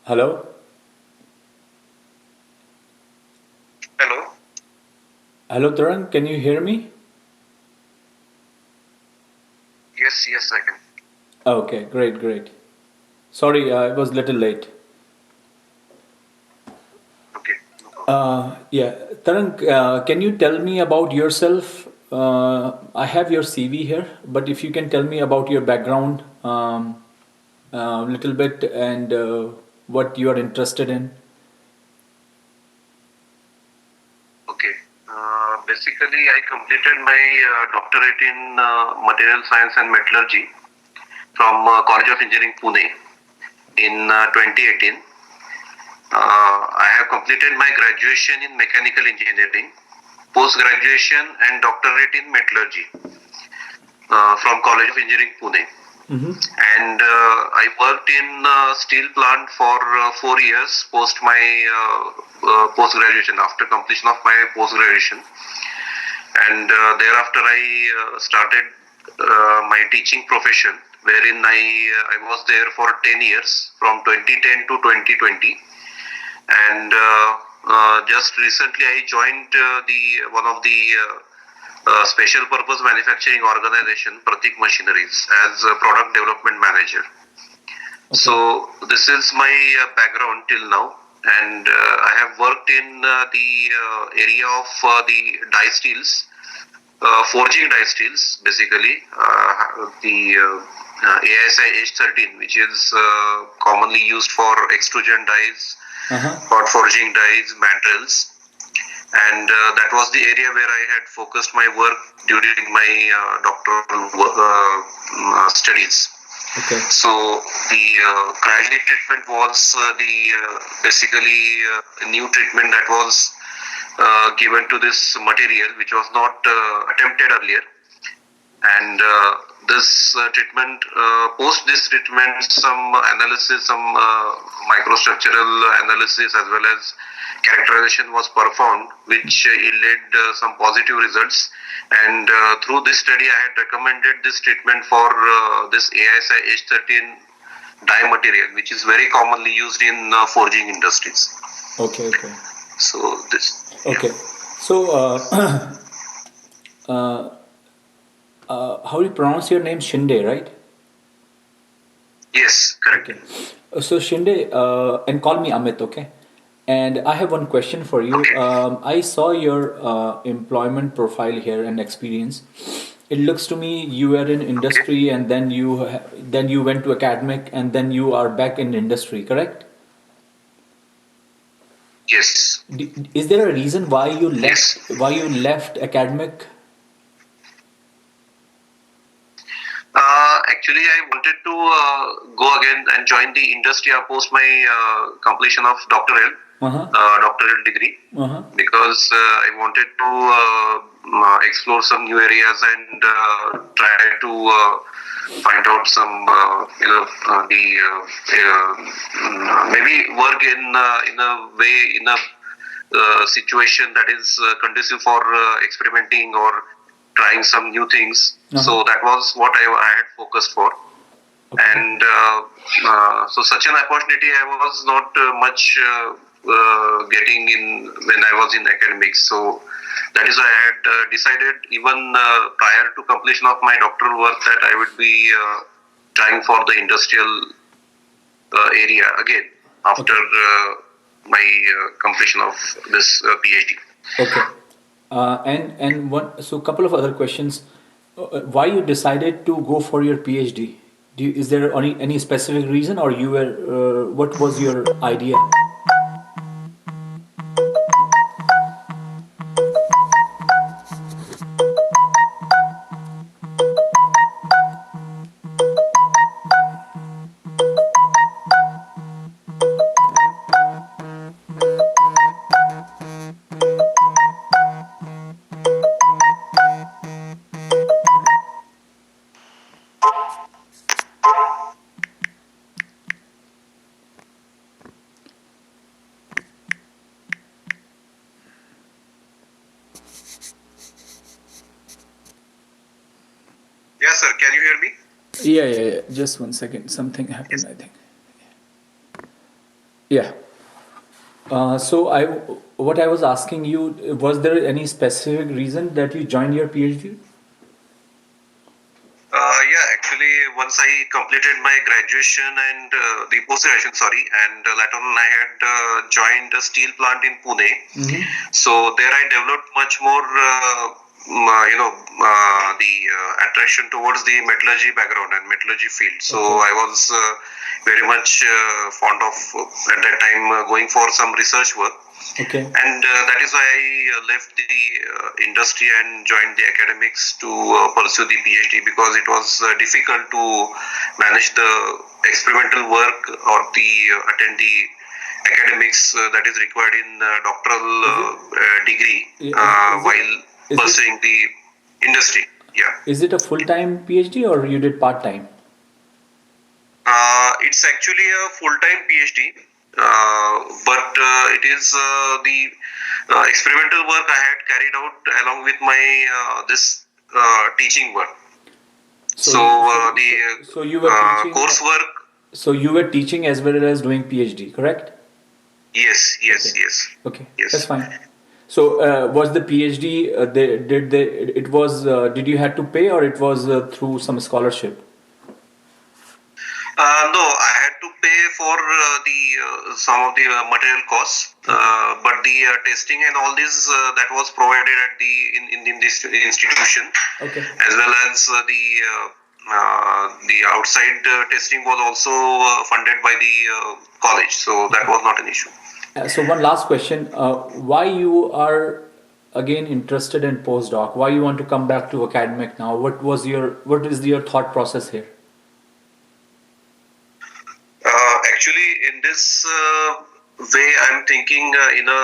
Hello? Hello. Hello, Tarang, can you hear me? Yes, yes, I can. Okay, great, great. Sorry, I was a little late. Okay, no problem. Yeah, Tarang, can you tell me about yourself? I have your CV here, but if you can tell me about your background a little bit and what you are interested in. Okay. Basically, I completed my doctorate in material science and metallurgy from College of Engineering, Pune in 2018. I have completed my graduation in mechanical engineering, post-graduation and doctorate in metallurgy from College of Engineering, Pune. Mm-hmm. And I worked in steel plant for 4 years post my post graduation, after completion of my post graduation, and thereafter I started my teaching profession, wherein I was there for 10 years from 2010 to 2020, and just recently I joined the one of the special purpose manufacturing organization, Pratik Machineries, as a product development manager. Okay. So this is my background till now, and I have worked in the area of the die steels, forging die steels, basically the ASI H13, which is commonly used for extrusion dies, Uh-huh. hot forging dies, mandrels, and that was the area where I had focused my work during my doctoral studies. Okay. So the cryogenic treatment was the basically a new treatment that was given to this material, which was not attempted earlier. And this treatment, post this treatment, some analysis, some microstructural analysis as well as characterization was performed, which yielded some positive results. And through this study, I had recommended this treatment for this ASI H13 dye material, which is very commonly used in forging industries. Okay, okay. So this, yeah. Okay. So, uh, how do you pronounce your name? Shinde, right? Yes, correct. Okay. So Shinde, and call me Amit, okay? And I have one question for you. Okay. I saw your employment profile here and experience. It looks to me you were in Okay. industry and then you went to academic and then you are back in industry, correct? Yes. Is there a reason why you Yes. left academic? Actually, I wanted to go again and join the industry post my completion of Uh-huh. doctoral degree, Uh-huh. because I wanted to explore some new areas and try to find out some the maybe work in a way, in a situation that is conducive for experimenting or trying some new things. Uh-huh. So that was what I had focused for. Okay. And so such an opportunity I was not much getting in when I was in academics. So that is why I had decided, even prior to completion of my doctoral work, that I would be trying for the industrial area again after Okay. my completion of this PhD. Okay. And one, so couple of other questions. Why you decided to go for your PhD? Is there any specific reason, or you were what was your idea? Yes, sir. Can you hear me? Yeah, yeah, yeah. Just one second. Something happened, Yes. I think. Yeah. What I was asking you, was there any specific reason that you joined your PhD? Yeah, actually, once I completed my graduation and the post-graduation, sorry, and later on I had joined a steel plant in Pune. Mm-hmm. So there I developed much more, the attraction towards the metallurgy background and metallurgy field. So Okay. I was very much fond of at that time going for some research work. Okay. And that is why I left the industry and joined the academics to pursue the PhD, because it was difficult to manage the experimental work or the attend the academics that is required in doctoral Is it degree is it while is it pursuing the industry. Yeah. is it a full-time PhD or you did part-time? It's actually a full-time PhD, but it is the experimental work I had carried out along with my this teaching work. So So you the so you were teaching coursework, so you were teaching as well as doing PhD, correct? yes, yes, Okay. yes, Okay, that's yes. fine. So was the PhD they it was did you had to pay or it was through some scholarship? No, I had to pay for the some of the material costs, Okay. but the testing and all this that was provided at the in this institution, Okay. as well as the outside testing was also funded by the college, so that Okay. was not an issue. So one last question: why you are again interested in postdoc? Why you want to come back to academic now? What is your thought process here? Actually, in this way, I'm thinking in a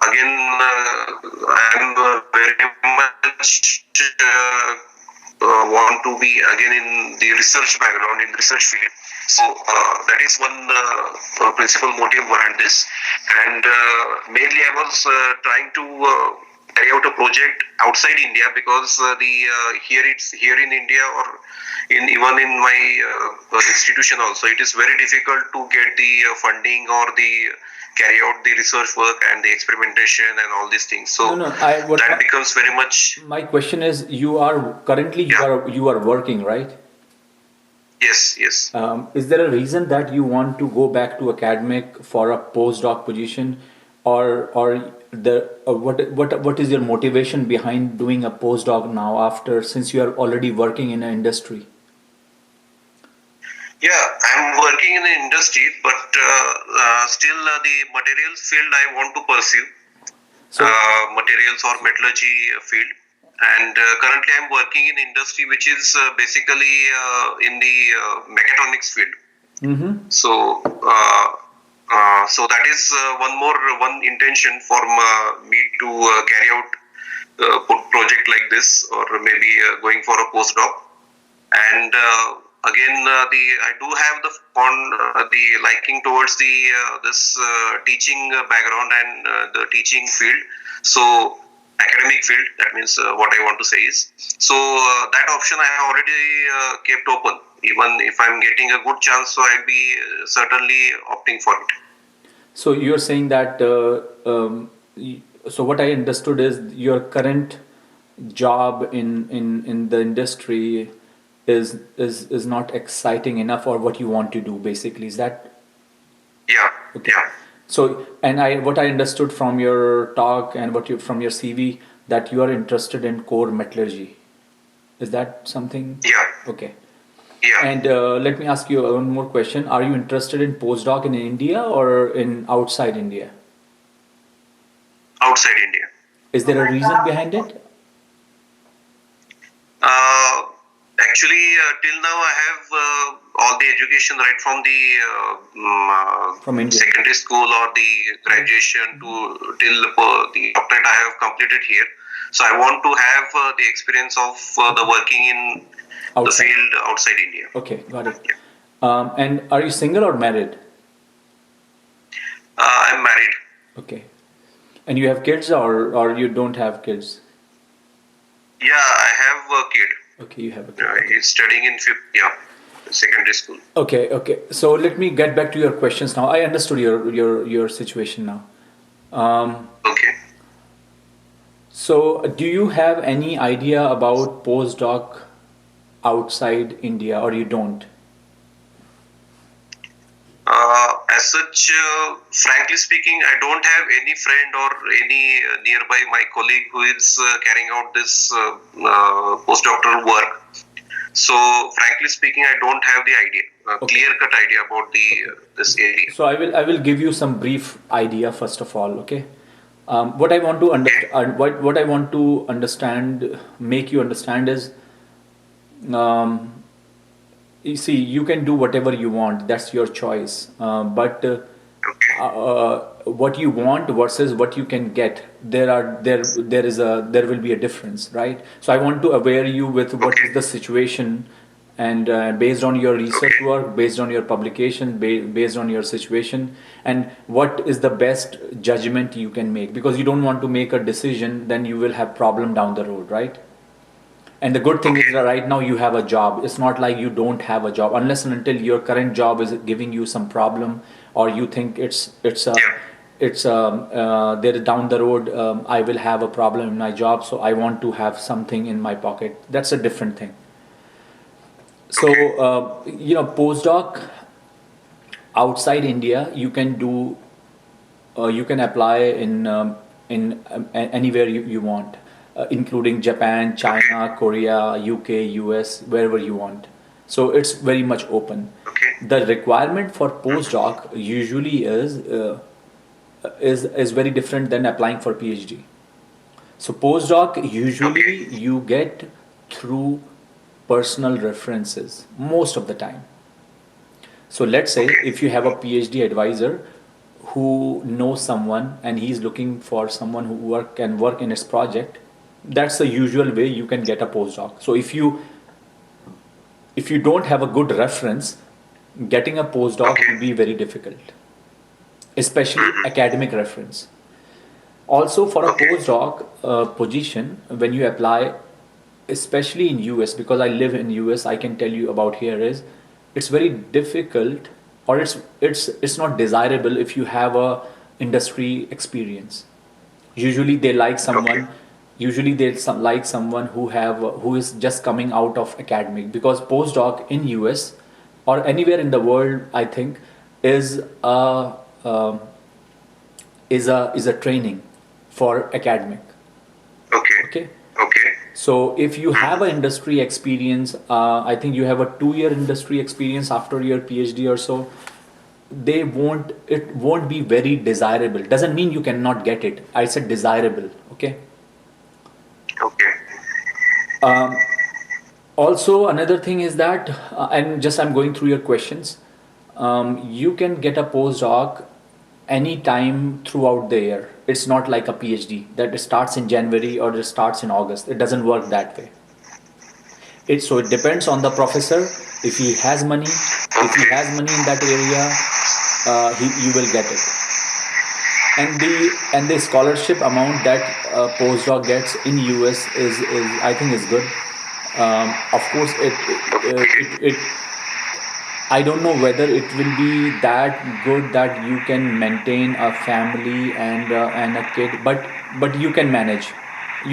again I'm very much want to be again in the research background, in research field. So that is one principal motive behind this, and mainly I was trying to carry out a project outside India, because the here in India, or in even in my institution also, it is very difficult to get the funding or the carry out the research work and the experimentation and all these things. No, So no. I what that becomes very much. my question is: you are currently Yeah. you are working, right? Yes, yes. Is there a reason that you want to go back to academic for a postdoc position, or the what is your motivation behind doing a postdoc now after since you are already working in an industry? Yeah, I'm working in the industry, but still the materials field I want to pursue, So, materials or metallurgy field. And currently I'm working in industry which is basically in the mechatronics field. mm-hmm. So, so that is one intention for me to carry out project like this, or maybe going for a postdoc. And again, the I do have the liking towards the this teaching background and the teaching field. So academic field. That means what I want to say is, so that option I have already kept open. Even if I'm getting a good chance, so I'll be certainly opting for it. So you're saying that so what I understood is your current job in the industry is not exciting enough or what you want to do basically. Is that Yeah, okay? yeah, So and I what I understood from your talk and what you from your CV that you are interested in core metallurgy. Is that something? yeah, Okay. yeah. And let me ask you one more question. Are you interested in postdoc in India or in outside India? Outside India. Is there a reason behind it? Uh, Actually, till now I have all the education right from the From India. secondary school or the graduation to till the doctorate I have completed here. So I want to have the experience of the working in the Outside. field outside India. Okay, got it. Yeah. And are you single or married? I'm married. Okay. And you have kids or you don't have kids? Yeah, I have a kid. Okay, you have a kid. Okay. He's studying in fifth. Yeah. secondary school. Okay, okay. So let me get back to your questions now. I understood your situation now. Um, Okay. so do you have any idea about postdoc outside India, or you don't? As such, frankly speaking, I don't have any friend or any nearby my colleague who is carrying out this postdoctoral work. So, frankly speaking, I don't have the idea, Okay. clear-cut idea about the Okay. this area. So I will give you some brief idea first of all. Okay. What I want to Okay. understand, what I want to understand, make you understand is, um, you see, you can do whatever you want. That's your choice. But Okay. what you want versus what you can get, there will be a difference, right? So I want to aware you with what Okay. is the situation, and based on your research Okay. work, based on your publication, based on your situation, and what is the best judgment you can make, because you don't want to make a decision, then you will have problem down the road, right? And the good thing is Okay. that right now you have a job. It's not like you don't have a job, unless and until your current job is giving you some problem, or you think Yeah. there down the road, I will have a problem in my job, so I want to have something in my pocket. That's a different thing. So Okay. postdoc outside India, you can apply in anywhere you want, including Japan, Okay. China, Korea, UK, US, wherever you want. So it's very much open. Okay. The requirement for postdoc usually is very different than applying for PhD. So postdoc Okay. usually you get through personal references most of the time. So let's say Okay. if you have a PhD advisor who knows someone and he's looking for someone who can work in his project, that's the usual way you can get a postdoc. So if you don't have a good reference, getting a postdoc Okay. will be very difficult, especially Mhm. academic reference. Also for a Okay. postdoc position, when you apply, especially in US, because I live in US, I can tell you about here is, it's very difficult, or it's not desirable if you have a industry experience. Usually they like Okay. someone, usually like someone who is just coming out of academic, because postdoc in US or anywhere in the world, I think, is a um, is a training for academic. Okay. Okay. Okay. So if you have Mhm. an industry experience, I think you have a 2 year industry experience after your PhD or so, it won't be very desirable. Doesn't mean you cannot get it. I said desirable. Okay. Okay. Um, Also, another thing is that, and just I'm going through your questions. You can get a postdoc anytime throughout the year. It's not like a PhD that it starts in January or it starts in August. It doesn't work that way. It depends on the professor. If he has money, if he Okay. has money in that area, you will get it. And the scholarship amount that a postdoc gets in US is I think is good. Of course, it I don't know whether it will be that good that you can maintain a family and a kid, but you can manage.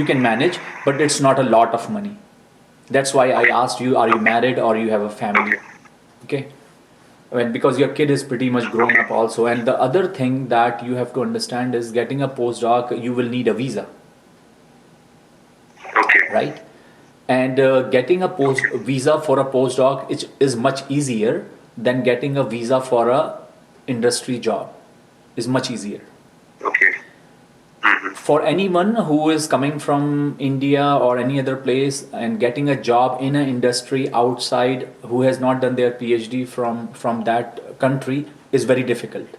You can manage, but it's not a lot of money. That's why I asked you, are you Okay. married or you have a family? Okay. Okay. When, because your kid is pretty much grown Okay. up also. And the other thing that you have to understand is, getting a postdoc, you will need a visa, Okay. right? And getting a post Okay. visa for a postdoc is much easier than getting a visa for a industry job. Is much easier. Okay. Mhm. For anyone who is coming from India or any other place and getting a job in an industry outside, who has not done their PhD from that country, is very difficult.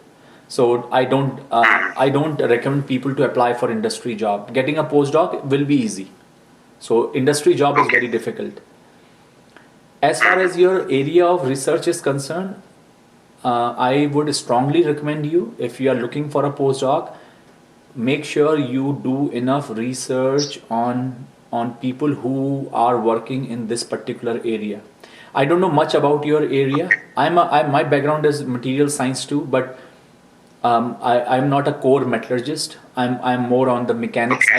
So Mhm. I don't recommend people to apply for industry job. Getting a postdoc will be easy. So industry job is Okay. very difficult. As far Mhm. as your area of research is concerned, I would strongly recommend you, if you are looking for a postdoc, make sure you do enough research on people who are working in this particular area. I don't know much about your area. My background is material science too, but I'm not a core metallurgist. I'm more on the mechanics side.